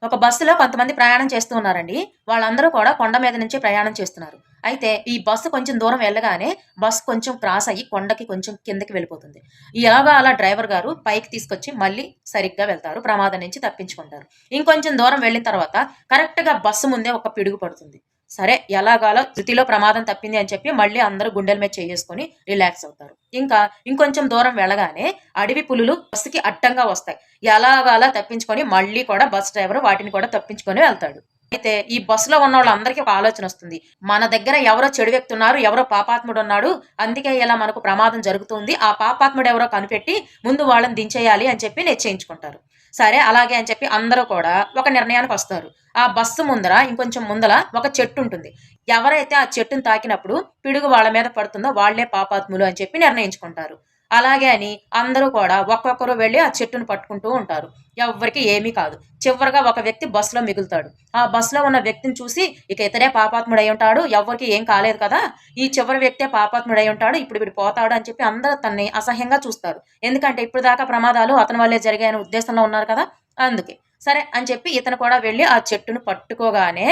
ఒక బస్సులో కొంతమంది ప్రయాణం చేస్తూ ఉన్నారండి. వాళ్ళందరూ కూడా కొండ మీద నుంచి ప్రయాణం చేస్తున్నారు. అయితే ఈ బస్సు కొంచెం దూరం వెళ్ళగానే బస్ కొంచెం క్రాస్ అయ్యి కొండకి కొంచెం కిందకి వెళ్ళిపోతుంది. ఎలాగో అలా డ్రైవర్ గారు పైకి తీసుకొచ్చి మళ్ళీ సరిగ్గా వెళ్తారు. ప్రమాదం నుంచి తప్పించుకుంటారు. ఇంకొంచెం దూరం వెళ్ళిన తర్వాత కరెక్ట్‌గా బస్సు ముందే ఒక పిడుగు పడుతుంది. సరే ఎలాగోలా ధృతిలో ప్రమాదం తప్పింది అని చెప్పి మళ్ళీ అందరూ గుండెల మీద చేసుకొని రిలాక్స్ అవుతారు. ఇంకా ఇంకొంచెం దూరం వెళ్ళగానే అడవి పులులు బస్సుకి అడ్డంగా వస్తాయి. ఎలాగోలా తప్పించుకొని మళ్ళీ కూడా బస్ డ్రైవర్ వాటిని కూడా తప్పించుకొని వెళ్తాడు. అయితే ఈ బస్సులో ఉన్నోళ్ళందరికీ ఒక ఆలోచనొస్తుంది. మన దగ్గర ఎవరో చెడు వ్యక్తి ఉన్నారు. ఎవరో పాపాత్ముడున్నాడు. అందుకే ఇలా మనకు ప్రమాదం జరుగుతుంది. ఆ పాపాత్ముడెవరో కనిపెట్టి ముందు వాళ్ళని దించేయాలి అని చెప్పి నిశ్చయించుకుంటారు. సరే అలాగే అని చెప్పి అందరూ కూడా ఒక నిర్ణయానికొస్తారు. ఆ బస్సు ముందర ఇంకొంచెం ముందల ఒక చెట్టుంటుంది. ఎవరైతే ఆ చెట్టుని తాకినప్పుడు పిడుగు వాళ్ళ మీద పడుతుందో వాళ్ళే పాపాత్ములు అని చెప్పి నిర్ణయించుకుంటారు. అలాగే అని అందరూ కూడా ఒక్కొక్కరు వెళ్లి ఆ చెట్టును పట్టుకుంటూ ఉంటారు. ఎవ్వరికీ ఏమీ కాదు. చివరగా ఒక వ్యక్తి బస్సులో మిగులుతాడు. ఆ బస్సులో ఉన్న వ్యక్తిని చూసి ఇక ఇతడే పాపాత్ముడై ఉంటాడు. ఎవ్వరికీ ఏం కాలేదు కదా! ఈ చివరి వ్యక్తే పాపాత్ముడై ఉంటాడు. ఇప్పుడు వీడు పోతాడు అని చెప్పి అందరూ తనని అసహ్యంగా చూస్తారు. ఎందుకంటే ఇప్పటిదాకా ప్రమాదాలు అతని వల్లే జరిగాయనే ఉద్దేశంలో ఉన్నారు కదా! అందుకే. సరే అని చెప్పి ఇతను కూడా వెళ్లి ఆ చెట్టును పట్టుకోగానే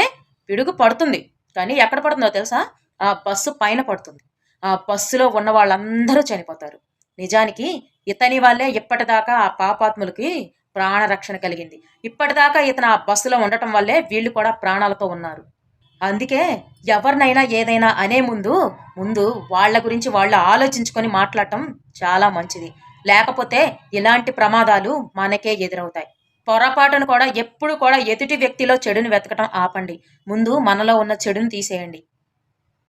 పిడుగు పడుతుంది. కానీ ఎక్కడ పడుతుందో తెలుసా? ఆ బస్సు పైన పడుతుంది. ఆ బస్సులో ఉన్న వాళ్ళందరూ చనిపోతారు. నిజానికి ఇతని వల్లే ఇప్పటిదాకా ఆ పాపాత్ములకి ప్రాణరక్షణ కలిగింది. ఇప్పటిదాకా ఇతను ఆ బస్సులో ఉండటం వల్లే వీళ్ళు కూడా ప్రాణాలతో ఉన్నారు. అందుకే ఎవరినైనా ఏదైనా అనే ముందు వాళ్ళ గురించి వాళ్ళు ఆలోచించుకొని మాట్లాడటం చాలా మంచిది. లేకపోతే ఇలాంటి ప్రమాదాలు మనకే ఎదురవుతాయి. పొరపాటున కూడా ఎప్పుడు కూడా ఎదుటి వ్యక్తిలో చెడుని వెతకటం ఆపండి. ముందు మనలో ఉన్న చెడుని తీసేయండి.